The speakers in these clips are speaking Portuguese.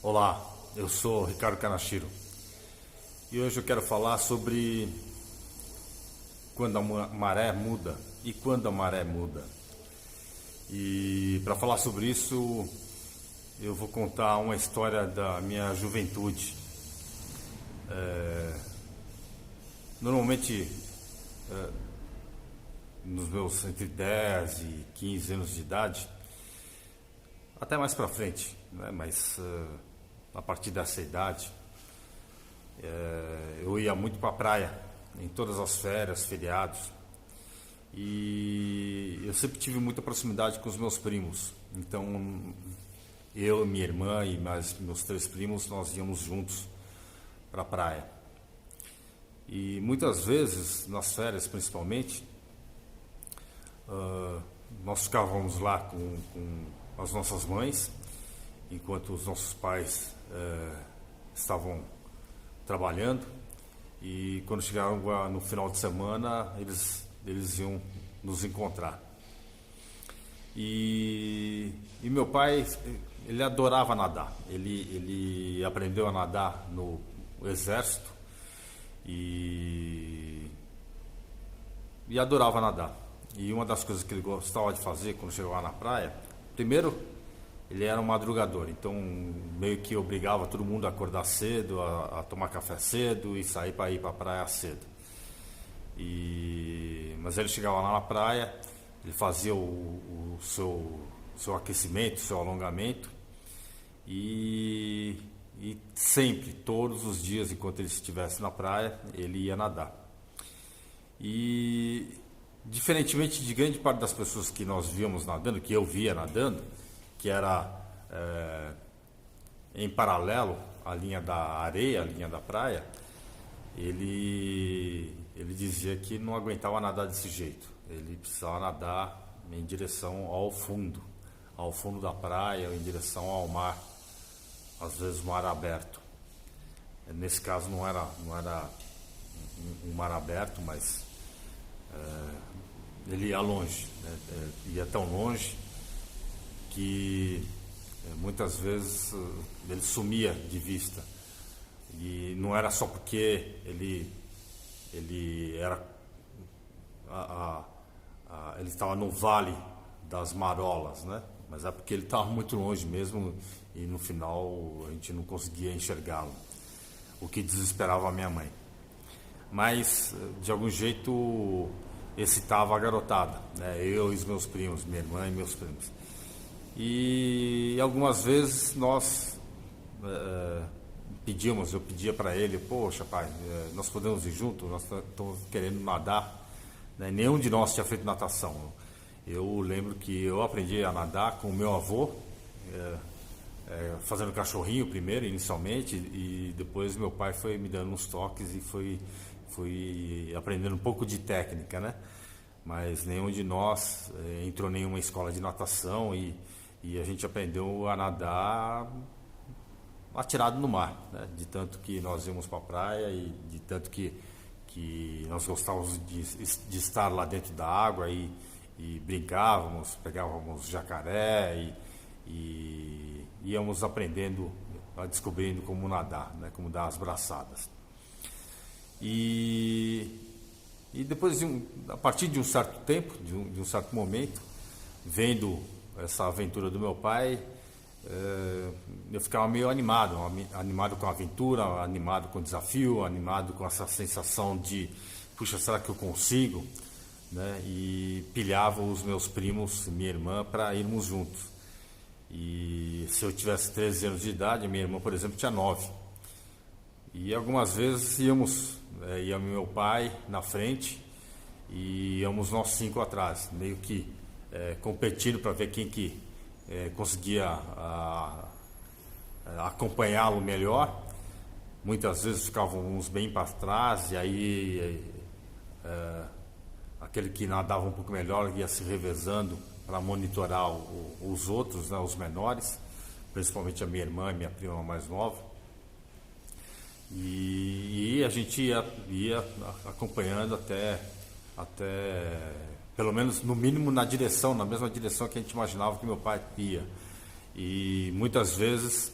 Olá, eu sou Ricardo Kanashiro e hoje eu quero falar sobre quando a maré muda e quando a maré muda. E para falar sobre isso, eu vou contar uma história da minha juventude. Normalmente, nos meus entre 10 e 15 anos de idade, até mais para frente, né? Mas a partir dessa idade, eu ia muito para a praia, em todas as férias, feriados, e eu sempre tive muita proximidade com os meus primos. Então, eu, minha irmã e mais meus 3 primos, nós íamos juntos para a praia. E muitas vezes, nas férias principalmente, nós ficávamos lá com as nossas mães, enquanto os nossos pais estavam trabalhando, e quando chegavam no final de semana eles iam nos encontrar. E meu pai, ele adorava nadar. Ele aprendeu a nadar no exército e adorava nadar. E uma das coisas que ele gostava de fazer quando chegava na praia, primeiro, ele era um madrugador, então meio que obrigava todo mundo a acordar cedo, a tomar café cedo e sair para ir para a praia cedo. Mas ele chegava lá na praia, ele fazia o seu aquecimento, o seu alongamento, e sempre, todos os dias, enquanto ele estivesse na praia, ele ia nadar. E diferentemente de grande parte das pessoas que nós víamos nadando, que eu via nadando, que era em paralelo à linha da areia, à linha da praia, ele dizia que não aguentava nadar desse jeito. Ele precisava nadar em direção ao fundo da praia, ou em direção ao mar, às vezes mar aberto. Nesse caso não era um mar aberto, mas ele ia longe, né? Ia tão longe que muitas vezes ele sumia de vista. E não era só porque ele era ele estava no vale das marolas, né? Mas é porque ele estava muito longe mesmo, e no final a gente não conseguia enxergá-lo, o que desesperava a minha mãe. Mas de algum jeito excitava a garotada, né? Eu e os meus primos, minha irmã e meus primos. E algumas vezes nós eu pedia para ele: poxa pai, nós podemos ir juntos, nós estamos querendo nadar, né? Nenhum de nós tinha feito natação. Eu lembro que eu aprendi a nadar com o meu avô, fazendo cachorrinho primeiro, inicialmente, e depois meu pai foi me dando uns toques e fui aprendendo um pouco de técnica, né? Mas nenhum de nós entrou em nenhuma escola de natação, e a gente aprendeu a nadar atirado no mar, né? De tanto que nós íamos para a praia e de tanto que nós gostávamos de estar lá dentro da água e brincávamos, pegávamos jacaré e íamos aprendendo, descobrindo como nadar, né? Como dar as braçadas. E depois, a partir de um certo tempo, de um certo momento, vendo essa aventura do meu pai, eu ficava meio animado com a aventura, animado com o desafio, animado com essa sensação de, puxa, será que eu consigo? Né? E pilhava os meus primos, minha irmã, para irmos juntos. E se eu tivesse 13 anos de idade, minha irmã, por exemplo, tinha 9. E algumas vezes ia meu pai na frente e íamos nós 5 atrás, meio que competindo para ver quem que conseguia acompanhá-lo melhor. Muitas vezes ficavam uns bem para trás, e aí aquele que nadava um pouco melhor ia se revezando para monitorar os outros, né, os menores, principalmente a minha irmã e minha prima mais nova. E a gente ia acompanhando até pelo menos no mínimo na mesma direção que a gente imaginava que meu pai ia. E muitas vezes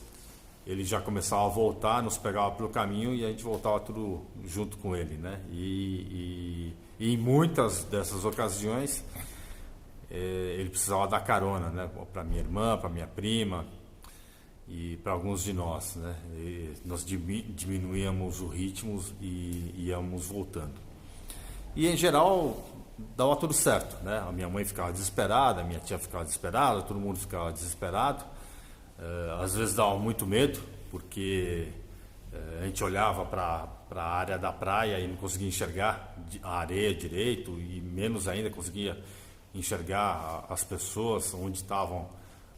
ele já começava a voltar, nos pegava pelo caminho e a gente voltava tudo junto com ele, né? E em muitas dessas ocasiões ele precisava dar carona, né? Para minha irmã, para minha prima e para alguns de nós, né? E nós diminuíamos o ritmo e íamos voltando. E em geral dava tudo certo, né? A minha mãe ficava desesperada, a minha tia ficava desesperada, todo mundo ficava desesperado. Às vezes dava muito medo, porque a gente olhava para a área da praia e não conseguia enxergar a areia direito, e menos ainda conseguia enxergar as pessoas, onde estavam,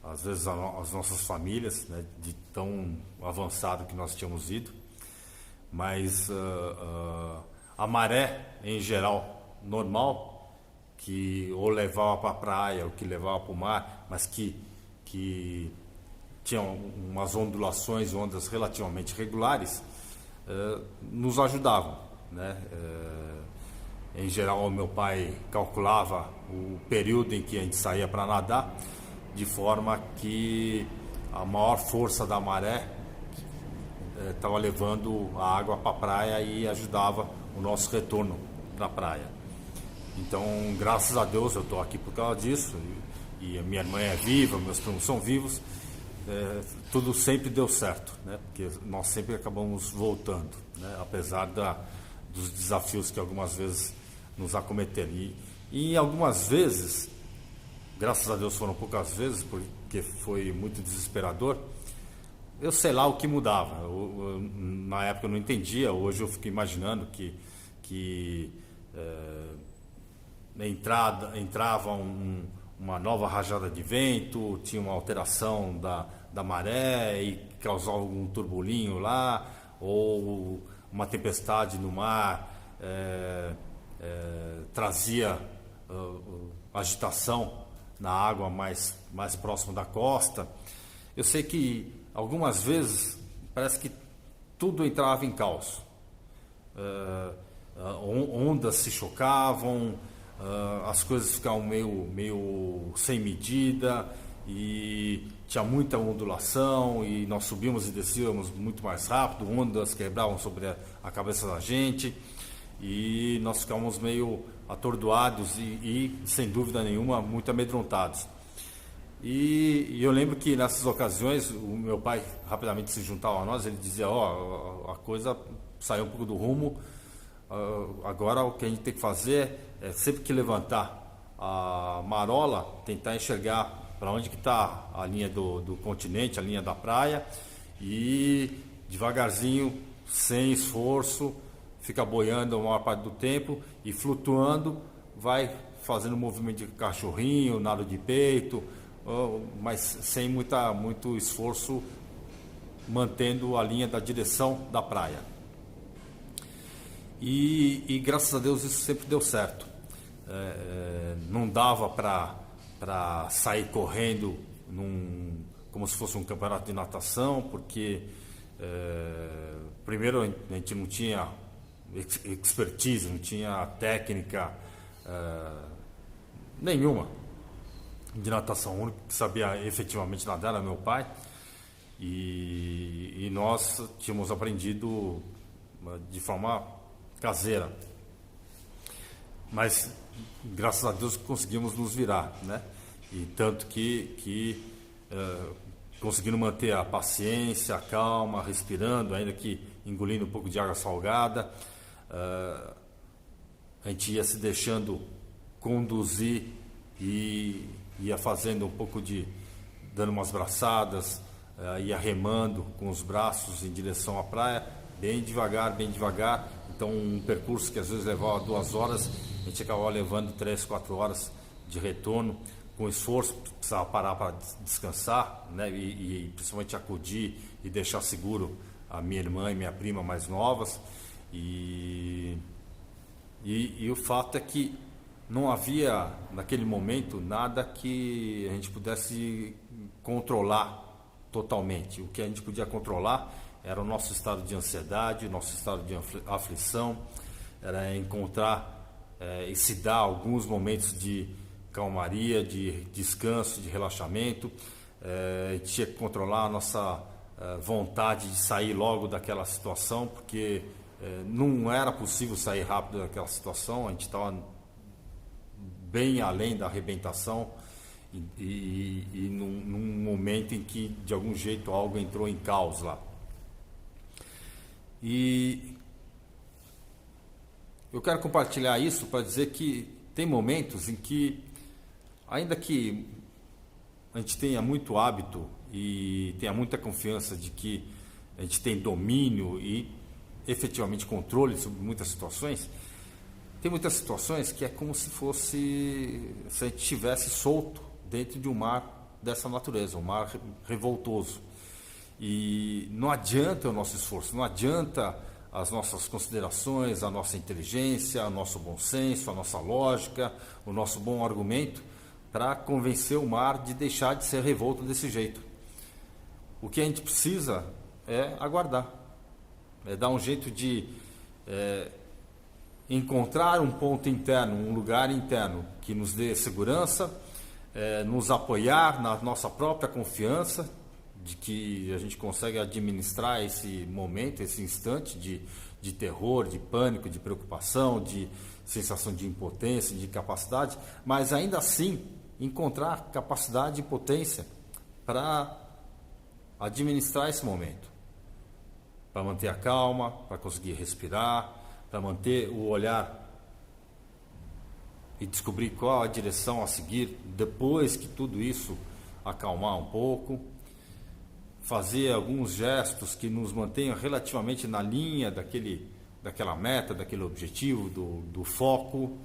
às vezes, as nossas famílias, né, de tão avançado que nós tínhamos ido. Mas a maré, em geral, normal, que ou levava para a praia ou que levava para o mar, mas que tinham umas ondulações, ondas relativamente regulares, nos ajudavam, né? Em geral, o meu pai calculava o período em que a gente saía para nadar, de forma que a maior força da maré estava levando a água para a praia e ajudava o nosso retorno para a praia. Então, graças a Deus, eu estou aqui por causa disso, e a minha irmã é viva, meus primos são vivos. Tudo sempre deu certo, né? Porque nós sempre acabamos voltando, né? Apesar dos desafios que algumas vezes nos acometeram. E algumas vezes, graças a Deus foram poucas vezes, porque foi muito desesperador, eu sei lá o que mudava. Na época eu não entendia, hoje eu fico imaginando que entrava uma nova rajada de vento, tinha uma alteração da maré e causava algum turbulinho lá, ou uma tempestade no mar trazia agitação na água mais próximo da costa. Eu sei que algumas vezes parece que tudo entrava em caos. Ondas se chocavam, as coisas ficavam meio sem medida, e tinha muita ondulação, e nós subíamos e descíamos muito mais rápido, ondas quebravam sobre a cabeça da gente, e nós ficávamos meio atordoados e sem dúvida nenhuma, muito amedrontados. E eu lembro que nessas ocasiões o meu pai rapidamente se juntava a nós, ele dizia: a coisa saiu um pouco do rumo, agora o que a gente tem que fazer é, sempre que levantar a marola, tentar enxergar para onde que está a linha do continente, a linha da praia, e devagarzinho, sem esforço, fica boiando a maior parte do tempo e flutuando, vai fazendo movimento de cachorrinho, nado de peito, mas sem muito esforço, mantendo a linha da direção da praia. E graças a Deus isso sempre deu certo. Não dava para sair correndo como se fosse um campeonato de natação, porque primeiro a gente não tinha expertise, não tinha técnica nenhuma de natação. O único que sabia efetivamente nadar era meu pai, e nós tínhamos aprendido de forma caseira, mas graças a Deus conseguimos nos virar, né? E tanto que conseguindo manter a paciência, a calma, respirando, ainda que engolindo um pouco de água salgada, a gente ia se deixando conduzir e ia fazendo um pouco dando umas braçadas, ia remando com os braços em direção à praia, bem devagar, bem devagar. Então, um percurso que às vezes levava 2 horas, a gente acabava levando 3, 4 horas de retorno, com esforço, precisava parar para descansar, né? E principalmente acudir e deixar seguro a minha irmã e minha prima mais novas. E o fato é que não havia, naquele momento, nada que a gente pudesse controlar totalmente. O que a gente podia controlar era o nosso estado de ansiedade, o nosso estado de aflição, era encontrar e se dar alguns momentos de calmaria, de descanso, de relaxamento. A gente tinha que controlar a nossa vontade de sair logo daquela situação, porque não era possível sair rápido daquela situação, a gente estava bem além da arrebentação e num momento em que de algum jeito algo entrou em caos lá. E eu quero compartilhar isso para dizer que tem momentos em que, ainda que a gente tenha muito hábito e tenha muita confiança de que a gente tem domínio e efetivamente controle sobre muitas situações, tem muitas situações que é como se fosse, se a gente estivesse solto dentro de um mar dessa natureza, um mar revoltoso. E não adianta o nosso esforço, não adianta as nossas considerações, a nossa inteligência, o nosso bom senso, a nossa lógica, o nosso bom argumento para convencer o mar de deixar de ser revolto desse jeito. O que a gente precisa é aguardar, é dar um jeito de encontrar um ponto interno, um lugar interno que nos dê segurança, nos apoiar na nossa própria confiança de que a gente consegue administrar esse momento, esse instante de terror, de pânico, de preocupação, de sensação de impotência, de incapacidade, mas ainda assim encontrar capacidade e potência para administrar esse momento, para manter a calma, para conseguir respirar, para manter o olhar e descobrir qual a direção a seguir depois que tudo isso acalmar um pouco, fazer alguns gestos que nos mantenham relativamente na linha daquela meta, daquele objetivo, do foco,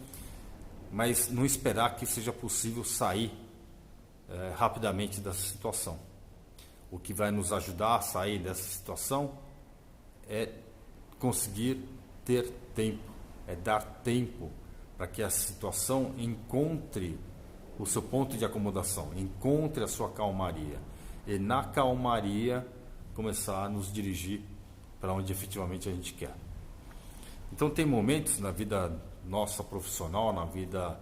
mas não esperar que seja possível sair rapidamente dessa situação. O que vai nos ajudar a sair dessa situação é conseguir ter tempo, é dar tempo para que a situação encontre o seu ponto de acomodação, encontre a sua calmaria. E na calmaria começar a nos dirigir para onde efetivamente a gente quer. Então tem momentos na vida nossa profissional, na vida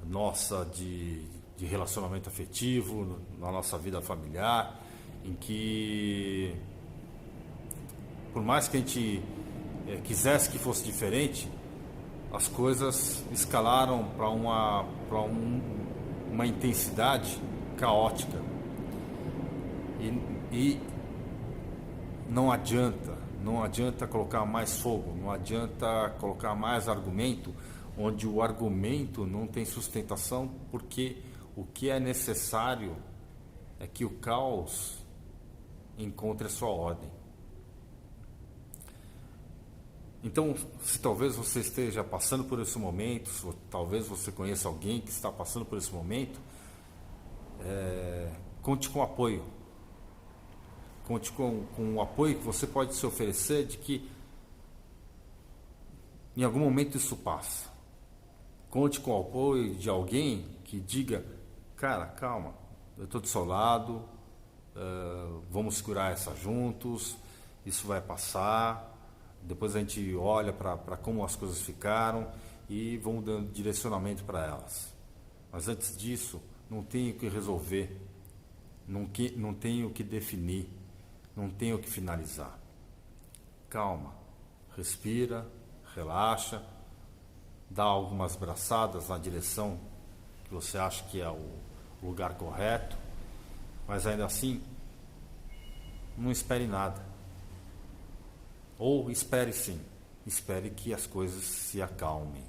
nossa de relacionamento afetivo, na nossa vida familiar, em que por mais que a gente quisesse que fosse diferente, as coisas escalaram para uma intensidade caótica. E não adianta colocar mais fogo, não adianta colocar mais argumento, onde o argumento não tem sustentação, porque o que é necessário é que o caos encontre a sua ordem. Então, se talvez você esteja passando por esse momento, se talvez você conheça alguém que está passando por esse momento, conte com apoio. Conte com o apoio que você pode se oferecer de que em algum momento isso passa. Conte com o apoio de alguém que diga, cara, calma, eu estou do seu lado, vamos curar essa juntos, isso vai passar, depois a gente olha para como as coisas ficaram e vamos dando direcionamento para elas. Mas antes disso, não tenho o que resolver, não tenho o que definir, não tenho o que finalizar. Calma, respira, relaxa, dá algumas braçadas na direção que você acha que é o lugar correto, mas ainda assim, não espere nada. Ou espere sim, espere que as coisas se acalmem.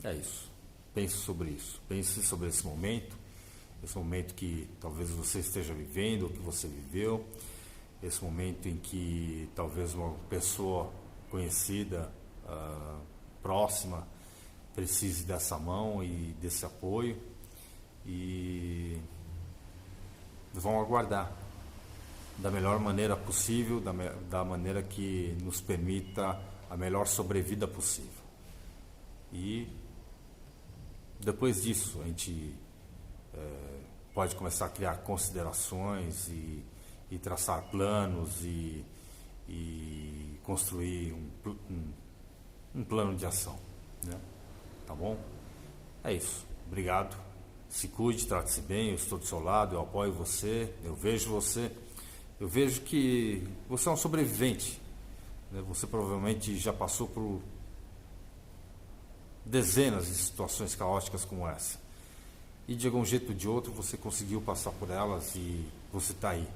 É isso. Pense sobre isso. Pense sobre esse momento que talvez você esteja vivendo, ou que você viveu, esse momento em que talvez uma pessoa conhecida, próxima, precise dessa mão e desse apoio, e vão aguardar da melhor maneira possível, da maneira que nos permita a melhor sobrevida possível. E depois disso a gente pode começar a criar considerações e traçar planos e construir um plano de ação, né? Tá bom? É isso. Obrigado Se cuide, trate-se bem, eu estou do seu lado, eu apoio você, eu vejo que você é um sobrevivente, né? Você provavelmente já passou por dezenas de situações caóticas como essa. E de algum jeito ou de outro você conseguiu passar por elas e você está aí.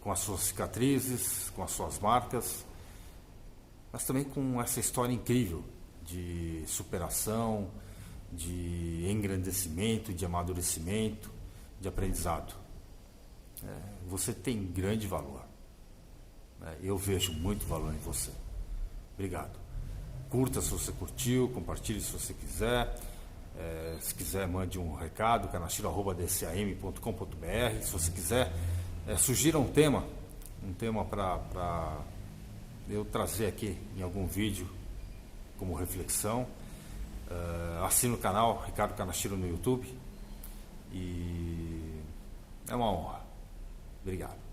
Com as suas cicatrizes, com as suas marcas, mas também com essa história incrível de superação, de engrandecimento, de amadurecimento, de aprendizado. Você tem grande valor. Eu vejo muito valor em você. Obrigado. Curta se você curtiu, compartilhe se você quiser. Se quiser, mande um recado, kanashiro@dcam.com.br. Se você quiser, sugira um tema para eu trazer aqui em algum vídeo como reflexão. Assine o canal Ricardo Kanashiro no YouTube. E é uma honra. Obrigado.